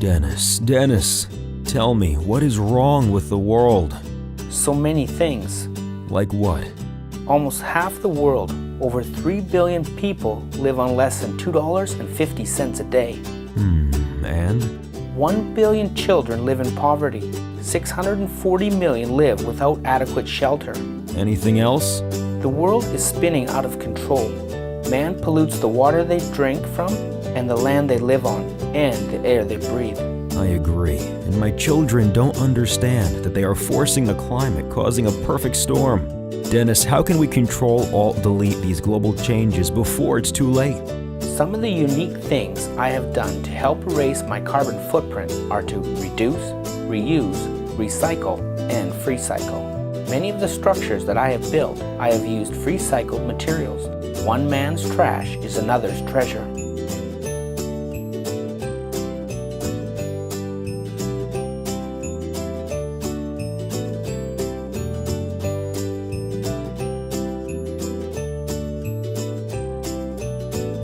Dennis, tell me, what is wrong with the world? So many things. Like what? Almost half the world, over 3 billion people, live on less than $2.50 a day. And? 1 billion children live in poverty. 640 million live without adequate shelter. Anything else? The world is spinning out of control. Man pollutes the water they drink from, and the land they live on, and the air they breathe. I agree, and my children don't understand that they are forcing the climate, causing a perfect storm. Dennis, how can we control, alt-delete these global changes before it's too late? Some of the unique things I have done to help erase my carbon footprint are to reduce, reuse, recycle, and free cycle. Many of the structures that I have built, I have used free-cycled materials. One man's trash is another's treasure.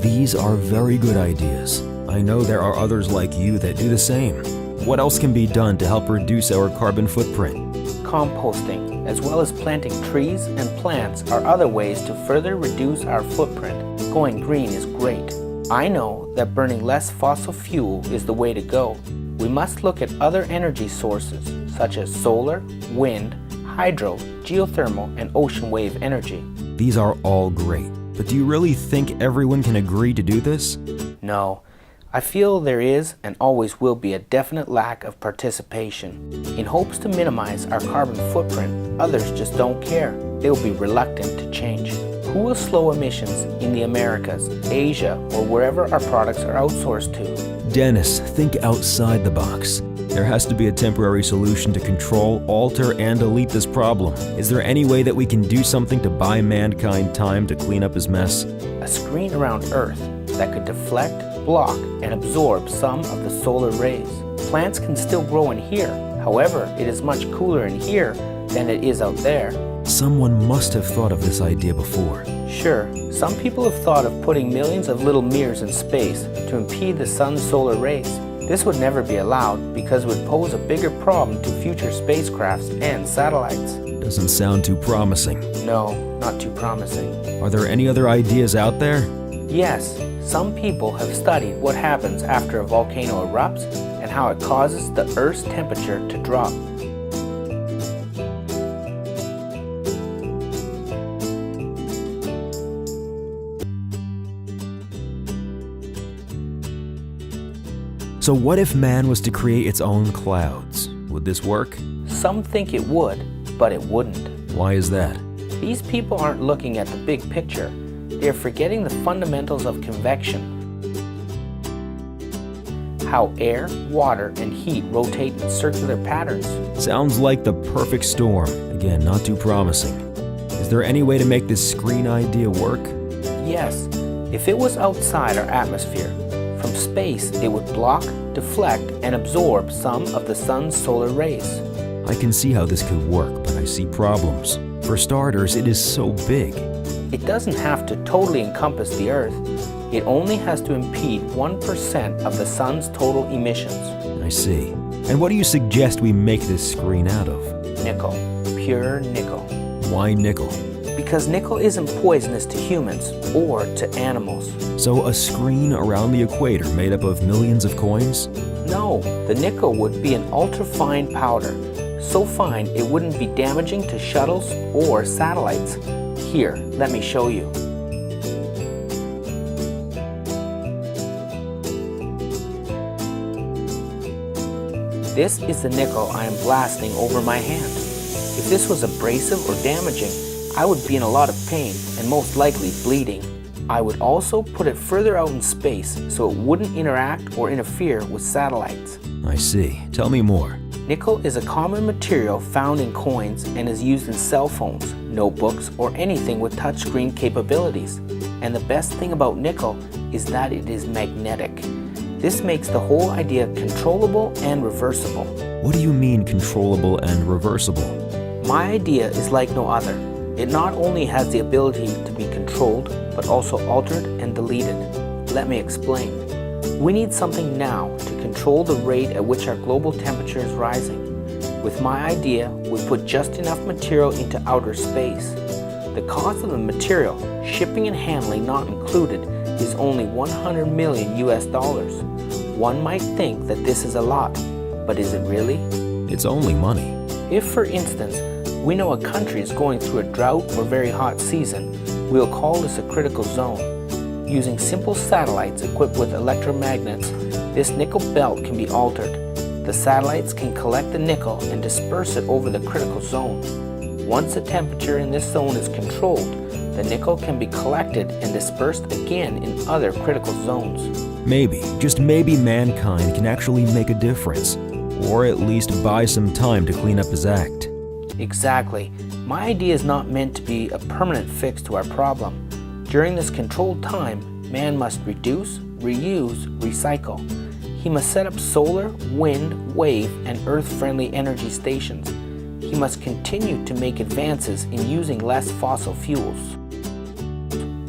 These are very good ideas. I know there are others like you that do the same. What else can be done to help reduce our carbon footprint? Composting, as well as planting trees and plants, are other ways to further reduce our footprint. Going green is great. I know that burning less fossil fuel is the way to go. We must look at other energy sources, such as solar, wind, hydro, geothermal, and ocean wave energy. These are all great, but do you really think everyone can agree to do this? No. I feel there is and always will be a definite lack of participation. In hopes to minimize our carbon footprint, others just don't care. They will be reluctant to change. Who will slow emissions in the Americas, Asia, or wherever our products are outsourced to? Dennis, think outside the box. There has to be a temporary solution to control, alter, and delete this problem. Is there any way that we can do something to buy mankind time to clean up his mess? A screen around Earth that could deflect, block, and absorb some of the solar rays. Plants can still grow in here. However, it is much cooler in here than it is out there. Someone must have thought of this idea before. Sure, some people have thought of putting millions of little mirrors in space to impede the sun's solar rays. This would never be allowed because it would pose a bigger problem to future spacecrafts and satellites. Doesn't sound too promising. No, not too promising. Are there any other ideas out there? Yes, some people have studied what happens after a volcano erupts and how it causes the Earth's temperature to drop. So what if man was to create its own clouds? Would this work? Some think it would, but it wouldn't. Why is that? These people aren't looking at the big picture. They are forgetting the fundamentals of convection. How air, water, and heat rotate in circular patterns. Sounds like the perfect storm. Again, not too promising. Is there any way to make this screen idea work? Yes, if it was outside our atmosphere. From space, it would block, deflect, and absorb some of the sun's solar rays. I can see how this could work, but I see problems. For starters, it is so big. It doesn't have to totally encompass the Earth. It only has to impede 1% of the sun's total emissions. I see. And what do you suggest we make this screen out of? Nickel. Pure nickel. Why nickel? Because nickel isn't poisonous to humans or to animals. So a screen around the equator made up of millions of coins? No, the nickel would be an ultra-fine powder. So fine it wouldn't be damaging to shuttles or satellites. Here, let me show you. This is the nickel I am blasting over my hand. If this was abrasive or damaging, I would be in a lot of pain and most likely bleeding. I would also put it further out in space so it wouldn't interact or interfere with satellites. I see. Tell me more. Nickel is a common material found in coins and is used in cell phones, notebooks, or anything with touchscreen capabilities. And the best thing about nickel is that it is magnetic. This makes the whole idea controllable and reversible. What do you mean controllable and reversible? My idea is like no other. It not only has the ability to be controlled, but also altered and deleted. Let me explain. We need something now to control the rate at which our global temperature is rising. With my idea, we put just enough material into outer space. The cost of the material, shipping and handling not included, is only $100 million US. One might think that this is a lot, but is it really? It's only money. If, for instance, we know a country is going through a drought or very hot season, we'll call this a critical zone. Using simple satellites equipped with electromagnets, this nickel belt can be altered. The satellites can collect the nickel and disperse it over the critical zone. Once the temperature in this zone is controlled, the nickel can be collected and dispersed again in other critical zones. Maybe, just maybe mankind can actually make a difference, or at least buy some time to clean up his act. Exactly. My idea is not meant to be a permanent fix to our problem. During this controlled time, man must reduce, reuse, recycle. He must set up solar, wind, wave, and earth-friendly energy stations. He must continue to make advances in using less fossil fuels.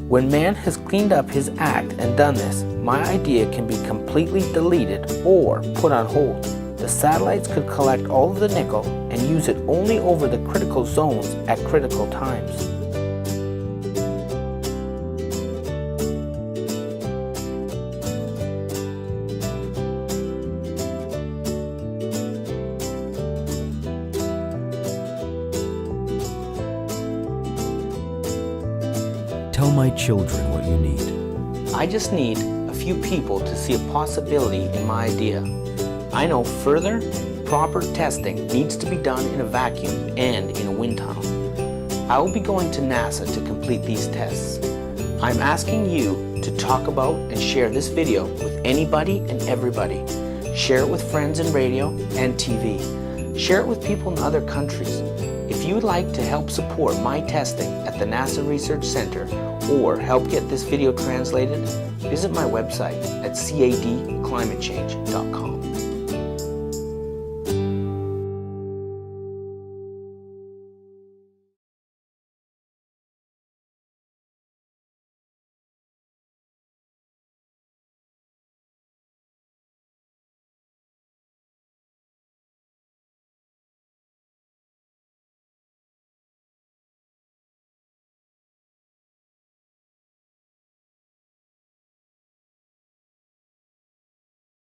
When man has cleaned up his act and done this, my idea can be completely deleted or put on hold. The satellites could collect all of the nickel and use it only over the critical zones at critical times. Tell my children what you need. I just need a few people to see a possibility in my idea. I know further, proper testing needs to be done in a vacuum and in a wind tunnel. I will be going to NASA to complete these tests. I'm asking you to talk about and share this video with anybody and everybody. Share it with friends in radio and TV. Share it with people in other countries. If you would like to help support my testing at the NASA Research Center or help get this video translated, visit my website at cadclimatechange.com.